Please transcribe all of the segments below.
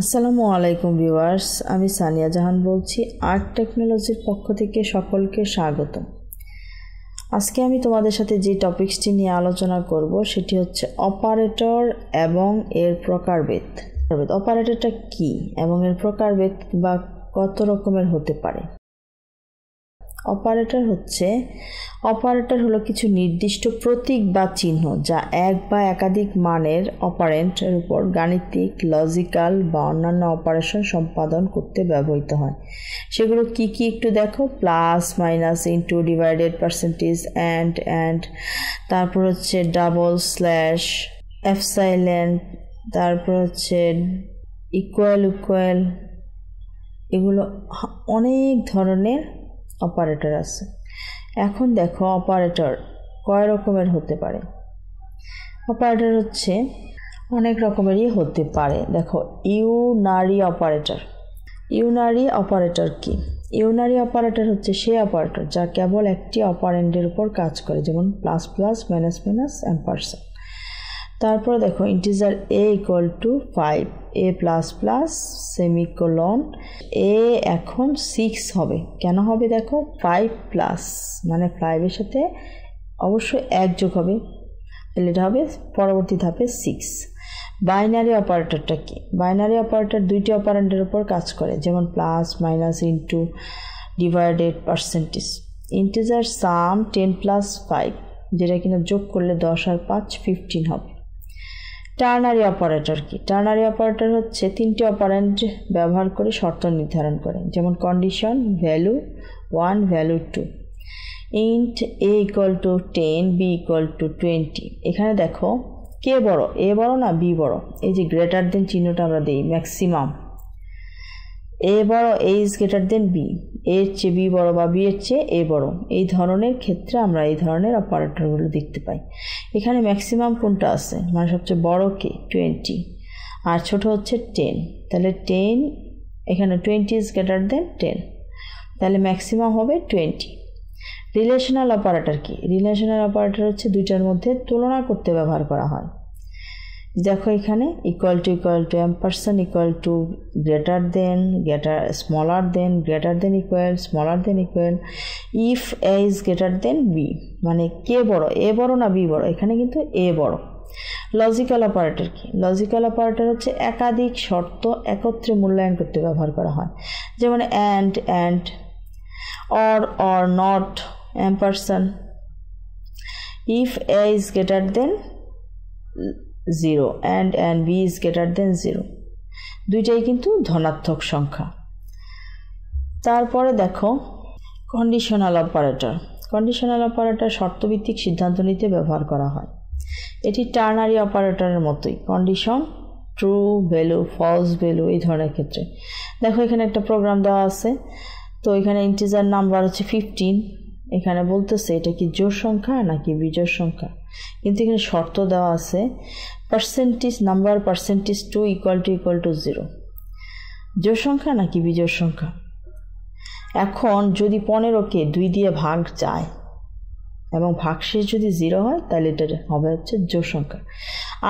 আসসালামু আলাইকুম ভিউয়ার্স, আমি সানিয়া জাহান বলছি আর্ট টেকনোলজির পক্ষ থেকে সকলকে স্বাগতম। আজকে আমি তোমাদের সাথে যে টপিকসটি নিয়ে আলোচনা করব সেটি হচ্ছে অপারেটর এবং এর প্রকারভেদ। অপারেটরটা কি এবং এর প্রকারভেদ বা কত রকমের হতে পারে। অপারেটর হলো কিছু নির্দিষ্ট প্রতীক বা চিহ্ন যা এক বা একাধিক মানের অপারেন্টের উপর গাণিতিক, লজিক্যাল বা অন্যান্য অপারেশন সম্পাদন করতে ব্যবহৃত হয়। সেগুলো কি কি একটু দেখো। Plus, minus, into, divided, percentage, and, তারপর হচ্ছে ডাবল, স্ল্যাশ, এপসাইলন, তারপর হচ্ছে ইকুয়াল, এগুলো অনেক ধরনের অপারেটর আছে। এখন দেখো অপারেটর কয় রকমের হতে পারে। অপারেটর হচ্ছে অনেক রকমেরই হতে পারে। দেখো ইউনারি অপারেটর কি? ইউনারি অপারেটর হচ্ছে সেই অপারেটর যা কেবল একটি অপারেন্ডের উপর কাজ করে, যেমন plus plus, minus minus, Ampersand. তারপর দেখো integer a = 5, a ++ semicolon, a এখন 6 হবে। কেন হবে দেখো, 5+ মানে 5-এর সাথে অবশ্যই 1 যোগ হবে, তাহলে এটা হবে পরবর্তী ধাপে 6। বাইনারি অপারেটরটা কি? বাইনারি অপারেটর দুইটি অপারেন্ডের উপর কাজ করে, যেমন plus, minus, into, divided, percentage. Integer sum 10 + 5, যেটা কিনা যোগ করলে 10 আর 5 15 হবে। টার্নারি অপারেটর কি? টার্নারি অপারেটর হচ্ছে তিনটি অপারেন্ড ব্যবহার করে শর্ত নির্ধারণ করে, যেমন condition, value 1, value 2। Int a = 10, b = 20। এখানে দেখো কে বড়, a বড় না b বড়? এই যে গ্রেটার দেন চিহ্নটা আমরা দিই, ম্যাক্সিমাম। a বড়, a is greater than b, এর চেয়ে b বড় বা b এর চেয়ে a বড়। এই ধরনের ক্ষেত্রে আমরা এই ধরনের অপারেটরগুলো দেখতে পাই। এখানে ম্যাক্সিমাম কোনটা আছে, মানে সবচেয়ে বড় কে? 20, আর ছোট হচ্ছে 10। তাহলে 10, এখানে 20 is greater than 10, তাহলে ম্যাক্সিমাম হবে 20। রিলেশনাল অপারেটর কি? রিলেশনাল অপারেটর হচ্ছে দুইটার মধ্যে তুলনা করতে ব্যবহার করা হয়। দেখো এখানে equal to, Ampersand, equal to, greater than, smaller then, greater than equal, smaller than equal, if a is greater than b, মানে কে বড়, a বড় না b বড়? এখানে কিন্তু a বড়। লজিক্যাল অপারেটর কি? লজিক্যাল অপারেটর হচ্ছে একাধিক শর্ত একত্রে মূল্যায়ন করতে ব্যবহার করা হয়, যেমন and, or not, ampersand, if a is greater than 0 and b is greater than 0, দুইটাই কিন্তু ধনাত্মক সংখ্যা। তারপরে দেখো কন্ডিশনাল অপারেটর শর্তভিত্তিক সিদ্ধান্ত নিতে ব্যবহার করা হয়। এটি টার্নারি অপারেটরের মতোই, condition, true value, false value, এই ধরনের ক্ষেত্রে। দেখো এখানে একটা প্রোগ্রাম দেওয়া আছে, তো এখানে ইন্টিজার নাম্বার হচ্ছে 15, এখানে বলতেছে এটা কি জোড় সংখ্যা নাকি বিজোড় সংখ্যা, কিন্তু এখানে শর্ত দেওয়া আছে পার্সেন্টেজ নাম্বার, পার্সেন্টেজ 2 = 0, জোড় সংখ্যা নাকি বিজোড় সংখ্যা। এখন যদি 15কে 2 দিয়ে ভাগ যায় এবং ভাগশেষ যদি 0 হয়, তাহলে এটা হবে হচ্ছে জোড় সংখ্যা।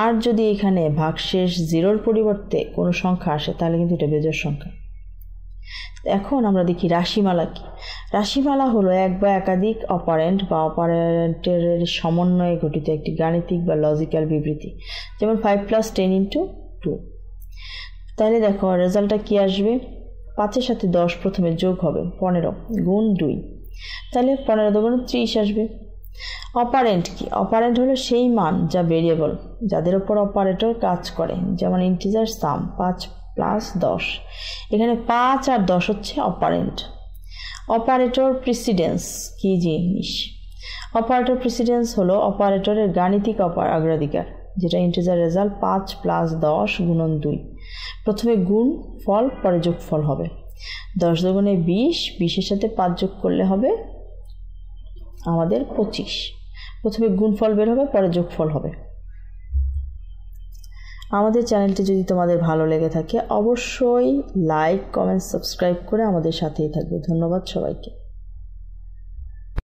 আর যদি এখানে ভাগশেষ 0-র পরিবর্তে কোনো সংখ্যা আসে, তাহলে কিন্তু এটা বিজোড় সংখ্যা। এখন আমরা দেখি রাশিমালা কি। রাশিমালা হলো এক বা একাধিক অপারেন্ট বা অপারেন্টের সমন্বয়ে গঠিত একটি গাণিতিক বা লজিক্যাল বিবৃতি, যেমন 5 + 10 × 2। তাহলে দেখো রেজাল্টটা কি আসবে, 5-এর সাথে 10 প্রথমে যোগ হবে, 15 গুণ 2, তাহলে 15 × 2 = 30 আসবে। অপারেন্ট কি? অপারেন্ট হলো সেই মান যা ভেরিয়েবল যাদের উপর অপারেটর কাজ করে, যেমন ইন্টিজার সাম 5 + 10, এখানে 5 আর 10 হচ্ছে অপারেন্ট। অপারেটর প্রিসিডেন্স কি জিনিস? অপারেটর প্রিসিডেন্স হলো অপারেটরের গাণিতিক অগ্রাধিকার, যেটা ইন্টিজার রেজাল্ট 5 + 10 × 2, প্রথমে গুণ ফল পরে যোগফল হবে। 10 × 2 = 20, 20-এর সাথে 5 যোগ করলে হবে আমাদের 25, প্রথমে গুণফল বের হবে পরে যোগফল হবে। আমাদের চ্যানেলটি যদি তোমাদের ভালো লেগে থাকে অবশ্যই লাইক, কমেন্ট, সাবস্ক্রাইব করে আমাদের সাথেই থাকবে। ধন্যবাদ সবাইকে।